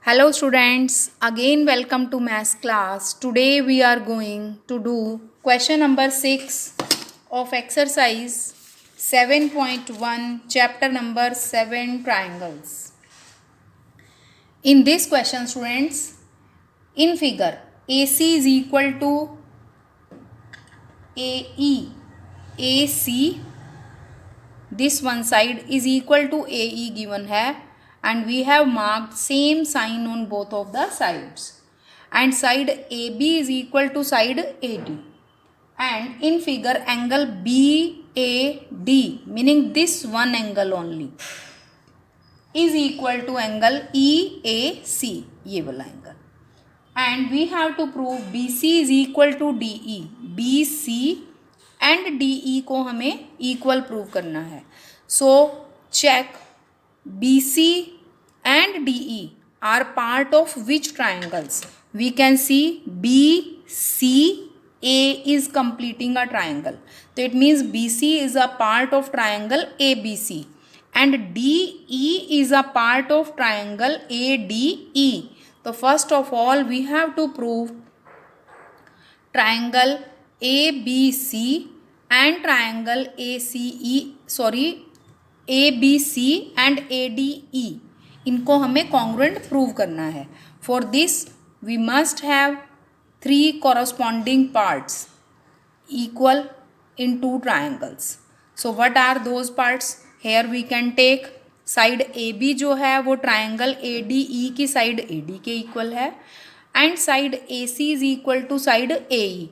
Hello students, again welcome to maths class. Today we are going to do question number 6 of exercise 7.1 chapter number 7 triangles. In this question students, in figure AC is equal to AE. AC, this one side is equal to AE given hai, and we have marked same sign on both of the sides, and side AB is equal to side AD, and in figure angle BAD, meaning this one angle only, is equal to angle EAC, ये वाला angle, and we have to prove BC is equal to DE. BC and DE को हमें equal prove करना है. So check BC and DE are part of which triangles? We can see BCA is completing a triangle. So it means BC is a part of triangle ABC and DE is a part of triangle ADE. So first of all we have to prove triangle ABC and triangle ABC and ADE, इनको हमें congruent prove करना है. For this we must have 3 corresponding parts equal in 2 triangles. So what are those parts? Here we can take side AB जो है वो triangle ADE की side AD के equal है, and side AC is equal to side AE,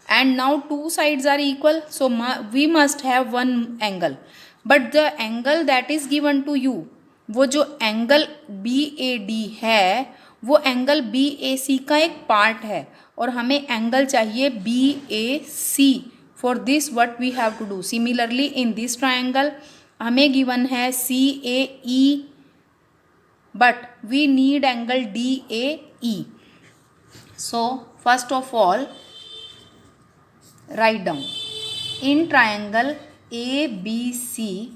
and now two sides are equal, so we must have one angle, but the angle that is given to you, वो जो angle BAD है वो angle BAC का एक part है और हमें angle चाहिए BAC. For this what we have to do, similarly in this triangle हमें गिवन है CAE, but we need angle DAE. So first of all write down in triangle ABC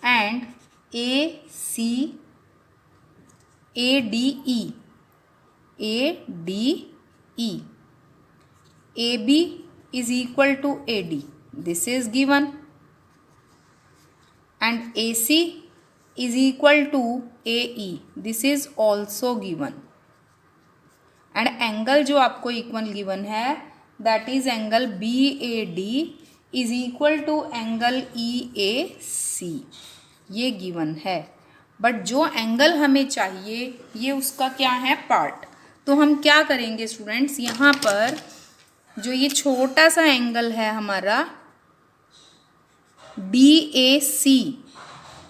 and ADE, AB is equal to AD, this is given, and AC is equal to AE, this is also given, and angle जो आपको equal given है that is angle BAD is equal to angle EAC, ये given है. But जो angle हमें चाहिए ये उसका क्या है, पार्ट. तो हम क्या करेंगे स्टूडेंट्स, यहाँ पर जो ये छोटा सा एंगल है हमारा DAC,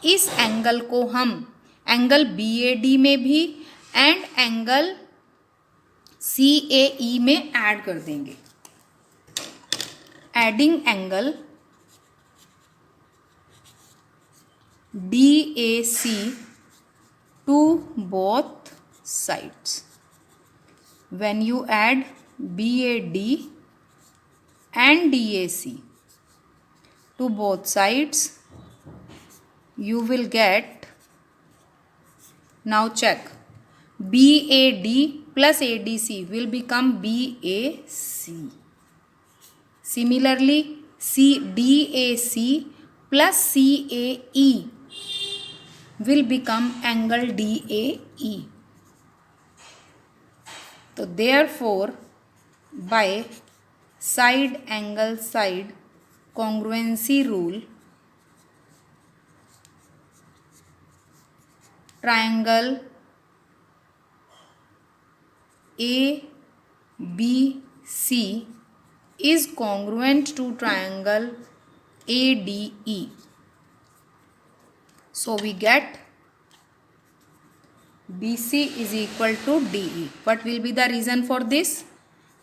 इस एंगल को हम एंगल BAD में भी एंड एंगल CAE में ऐड कर देंगे. Adding angle DAC to both sides. when you add BAD and DAC to both sides you will get, now check, BAD plus ADC will become BAC. Similarly, DAC plus CAE will become angle DAE. So therefore, by side angle side congruency rule, triangle ABC is congruent to triangle ADE. So we get BC is equal to DE. What will be the reason for this?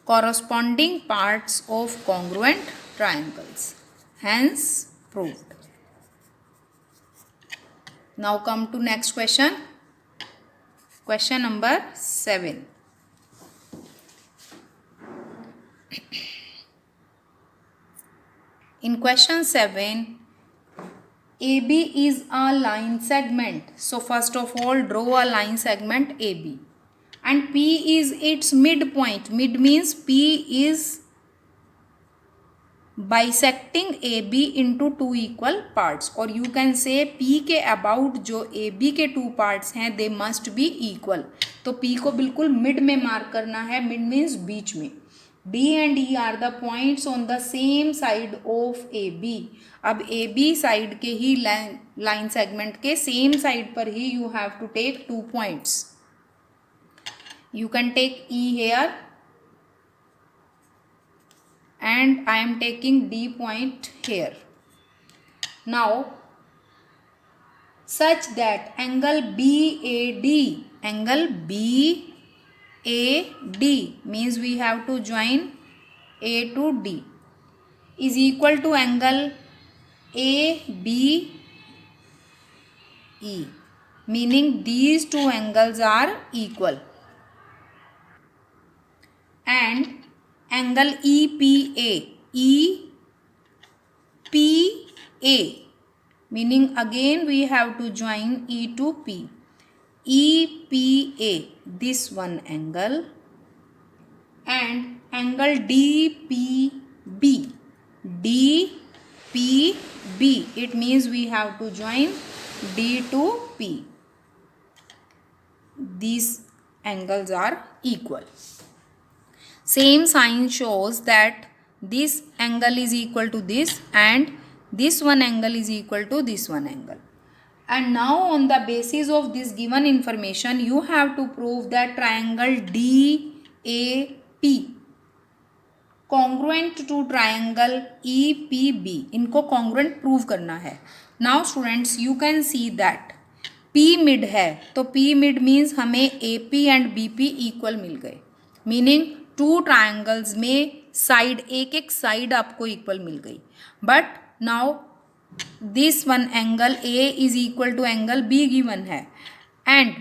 Corresponding parts of congruent triangles. Hence proved. Now come to next question. Question number 7. In question 7, AB is a line segment. So first of all, draw a line segment AB. And P is its midpoint. Mid means P is bisecting AB into two equal parts. और you can say P के about जो AB के two parts हैं they must be equal. तो P को बिल्कुल mid में mark करना है. Mid means बीच में. D and E are the points on the same side of AB. अब AB side के ही line segment के same side पर ही you have to take 2 points. You can take E here and I am taking D point here. Now such that angle BAD means we have to join A to D is equal to angle ABE, meaning these two angles are equal, and angle EPA meaning again we have to join E to P. EPA, this one angle, and angle DPB, it means we have to join D to P. These angles are equal. Same sign shows that this angle is equal to this and this one angle is equal to this one angle. And now on the basis of this given information, you have to prove that triangle DAP congruent to triangle EPB. इनको congruent prove करना है. Now students, you can see that P mid है, तो P mid means हमें AP and BP equal मिल गए. Meaning two triangles में side एक साइड आपको इक्वल मिल गई. But now this one angle A is equal to angle B given है एंड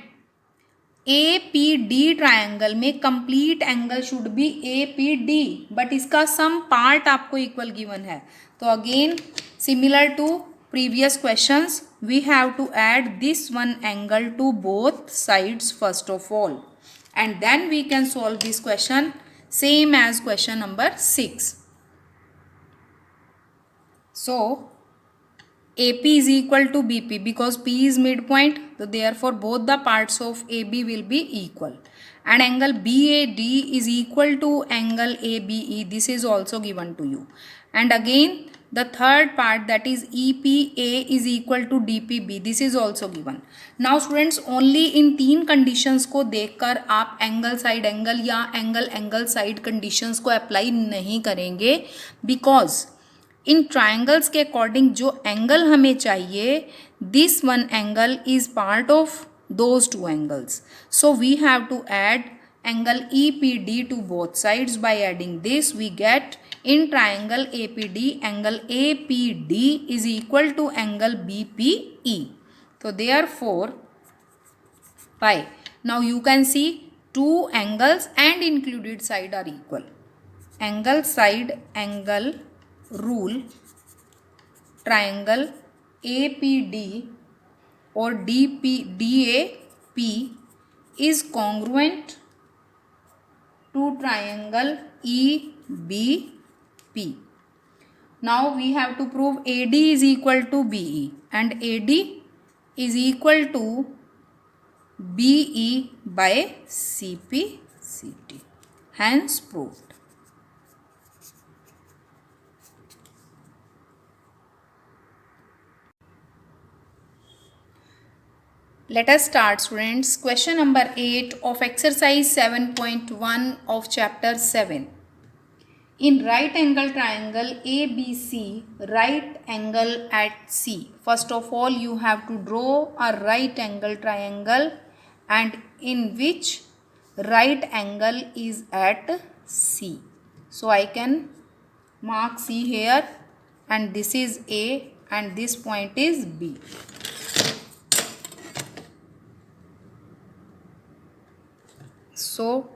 APD ट्राइंगल में complete angle should be APD, but इसका सम पार्ट आपको इक्वल गिवन है. तो again similar to previous questions we have to add this one angle to both sides first of all, and then we can solve this question same as question number 6. So AP is equal to BP because P is midpoint, so therefore both the parts of AB will be equal, and angle BAD is equal to angle ABE. This is also given to you, and again the third part, that is EPA is equal to DPB. This is also given. Now students, only in तीन conditions को देखकर आप angle side angle या angle side conditions को apply नहीं करेंगे, because इन triangles के अकॉर्डिंग जो एंगल हमें चाहिए, this one angle is part of those two angles. So we have to add angle EPD to both sides. By adding this we get in triangle APD angle APD is equal to angle BPE. So therefore pi. Now you can see two angles and included side are equal. Angle side angle rule, triangle APD or DAP is congruent to triangle EBP. Now we have to prove AD is equal to BE and AD is equal to BE by CP/CT. Hence proved. Let us start students. Question number 8 of exercise 7.1 of chapter 7. In right angle triangle ABC, right angle at C. First of all, you have to draw a right angle triangle and in which right angle is at C. So I can mark C here, and this is A and this point is B. So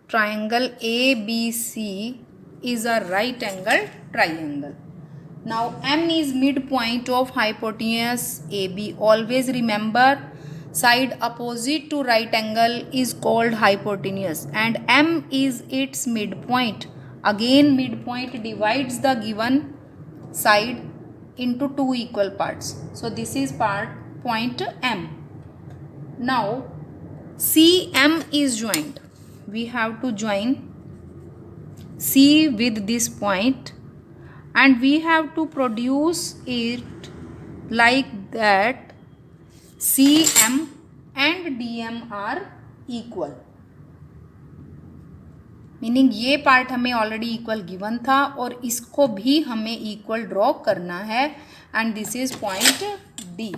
triangle ABC is a right angle triangle. Now M is midpoint of hypotenuse AB. Always remember, side opposite to right angle is called hypotenuse and M is its midpoint. Again, midpoint divides the given side into two equal parts. So this is point M. Now CM is joined. We have to join C with this point and we have to produce it like that CM and DM are equal. Meaning ये part हमें already equal given था और इसको भी हमें equal draw करना है and this is point D.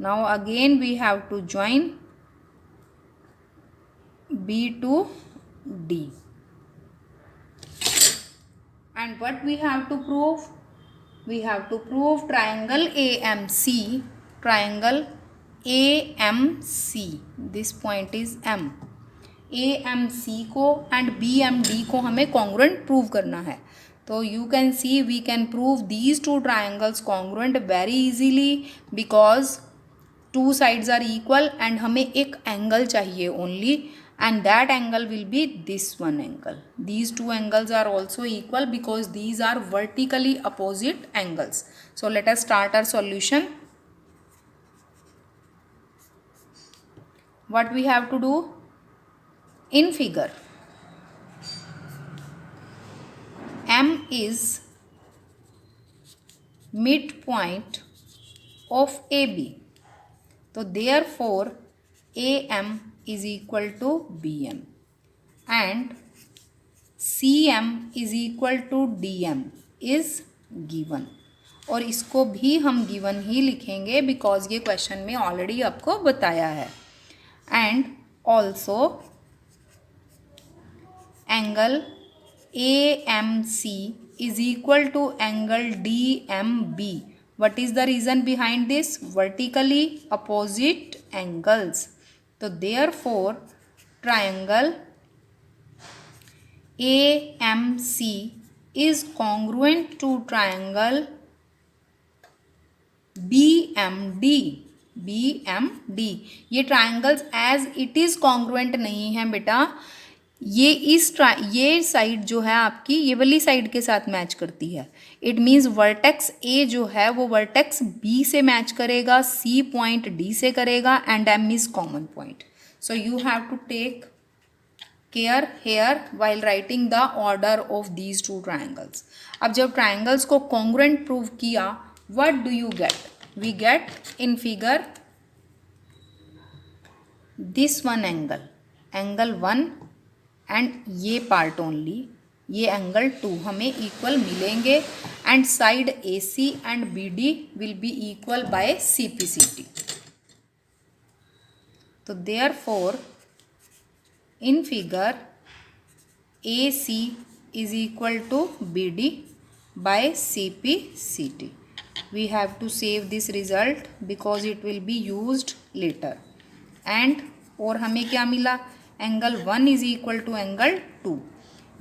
Now again we have to join B to D. And what we have to prove? We have to prove triangle AMC. Triangle AMC. This point is M. AMC को and BMD को हमें congruent prove करना है. तो you can see we can prove these two triangles congruent very easily because two sides are equal and हमें एक angle चाहिए only. And that angle will be this one angle. These two angles are also equal because these are vertically opposite angles. So let us start our solution. What we have to do? In figure, M is midpoint of AB. So therefore AM is equal to BM and CM is equal to DM is given. और इसको भी हम given ही लिखेंगे because ये question में already आपको बताया है. And also angle AMC is equal to angle DMB. What is the reason behind this? Vertically opposite angles. So therefore triangle AMC is congruent to triangle BMD. BMD. ये triangles as it is congruent नहीं है बेटा. ये side जो है आपकी ये वाली साइड के साथ मैच करती है. इट मीन्स वर्टेक्स ए जो है वो वर्टेक्स बी से मैच करेगा, सी पॉइंट डी से करेगा and M is common point. So you have to take care here while writing the order of these two triangles. अब जब ट्राइंगल्स को कॉन्ग्रुएंट प्रूव किया, what do you get? We get in figure this one angle 1 and ये part only, ये angle 2 हमें equal मिलेंगे and side AC and BD will be equal by CPCT. तो therefore in figure AC is equal to BD by CPCT. We have to save this result because it will be used later. And और हमें क्या मिला? Angle 1 is equal to angle 2,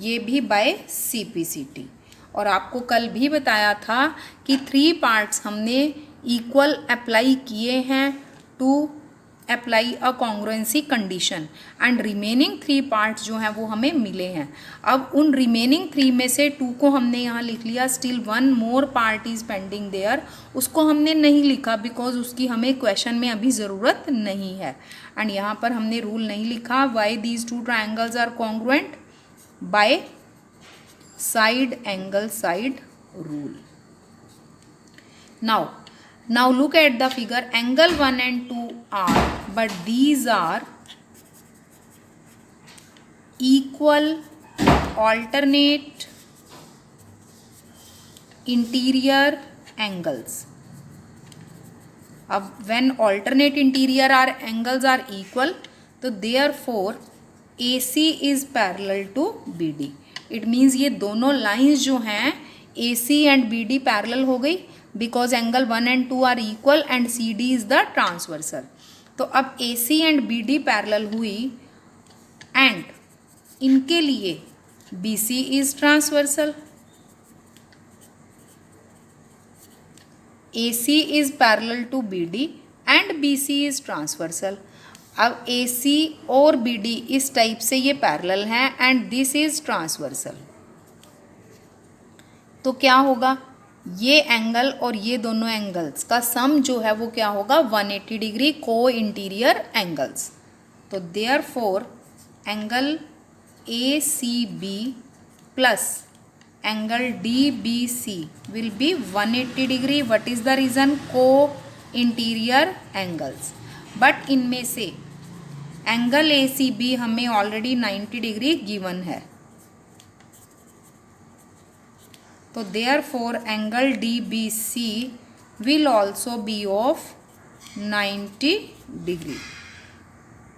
ये भी bye CPCT. और आपको कल भी बताया था कि 3 पार्ट्स हमने इक्वल अप्लाई किए हैं to apply a congruency condition and remaining 3 parts जो हैं वो हमें मिले हैं. अब उन रिमेनिंग 3 में से 2 को हमने यहाँ लिख लिया. Still 1 more part is pending there. उसको हमने नहीं लिखा बिकॉज उसकी हमें क्वेश्चन में अभी ज़रूरत नहीं है. एंड यहाँ पर हमने रूल नहीं लिखा. Why these 2 triangles are congruent? By side angle side rule. Now look at the figure. Angle 1 and 2 are, but these are equal alternate interior angles. अब when alternate interior angles are equal, तो therefore AC is parallel to BD. It means ये दोनों lines जो हैं AC and BD parallel हो गई because angle 1 and 2 are equal and CD is the transversal. तो अब AC and BD parallel हुई and इनके लिए BC is transversal. AC is parallel to BD and BC is transversal. अब AC और BD इस टाइप से ये पैरेलल हैं एंड दिस इज ट्रांसवर्सल. तो क्या होगा, ये एंगल और ये दोनों एंगल्स का सम जो है वो क्या होगा, 180 डिग्री को इंटीरियर एंगल्स. तो therefore angle ACB plus angle DBC will be 180 degree. What is the reason, को इंटीरियर एंगल्स. बट इनमें से एंगल ACB हमें ऑलरेडी 90 डिग्री गिवन है. तो therefore angle DBC will also be of 90 degree.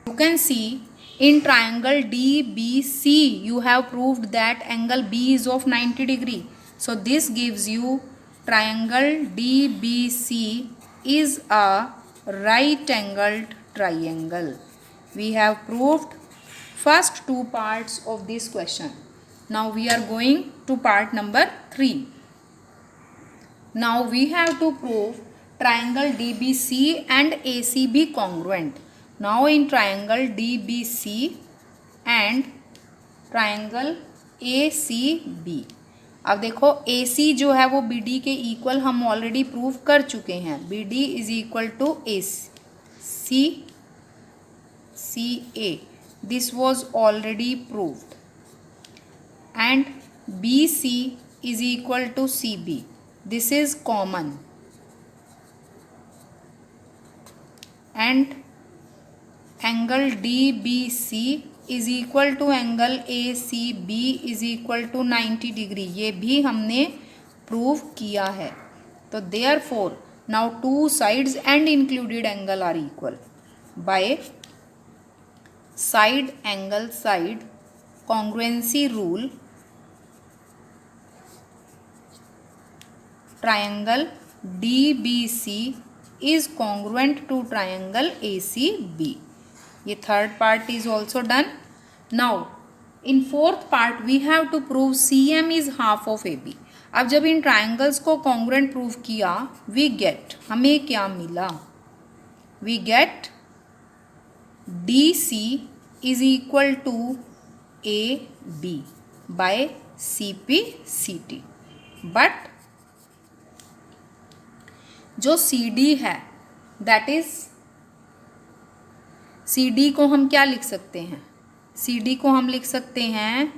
You can see in triangle DBC you have proved that angle B is of 90 degree. So this gives you triangle DBC is a right angled triangle. We have proved first two parts of this question. Now we are going to part number 3. Now we have to prove triangle DBC and ACB congruent. Now in triangle DBC and triangle ACB, अब देखो AC जो है वो BD के equal हम already prove कर चुके हैं. BD is equal to CA. This was already proved. And BC is equal to CB. This is common. And angle DBC is equal to angle ACB is equal to 90 degree. ये भी हमने prove किया है. तो therefore now two sides and included angle are equal by side angle side congruency rule. Triangle DBC is congruent to triangle ACB. ये third part is also done. Now in fourth part we have to prove CM is half of AB. अब जब इन triangles को congruent prove किया, we get, हमें क्या मिला, we get DC is equal to AB by CP/CT. But जो CD है that is, CD को हम क्या लिख सकते हैं, CD को हम लिख सकते हैं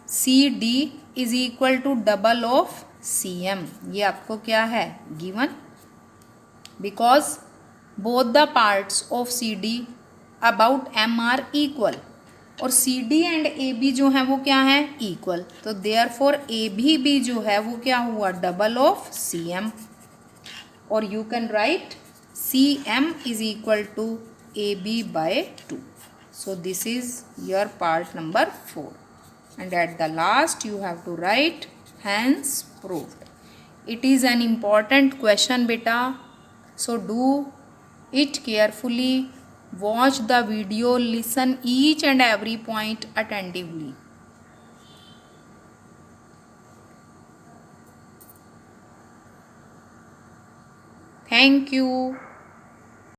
CD is equal to double of CM. ये आपको क्या है given, because both the parts of CD about M are equal. और CD एंड AB जो है वो क्या है इक्वल. तो देयरफॉर AB भी जो है वो क्या हुआ double of CM. Or you can write CM is equal to AB by 2. So this is your part number 4. And at the last you have to write hence proved. It is an important question beta. So do it carefully. Watch the video. Listen each and every point attentively. Thank you.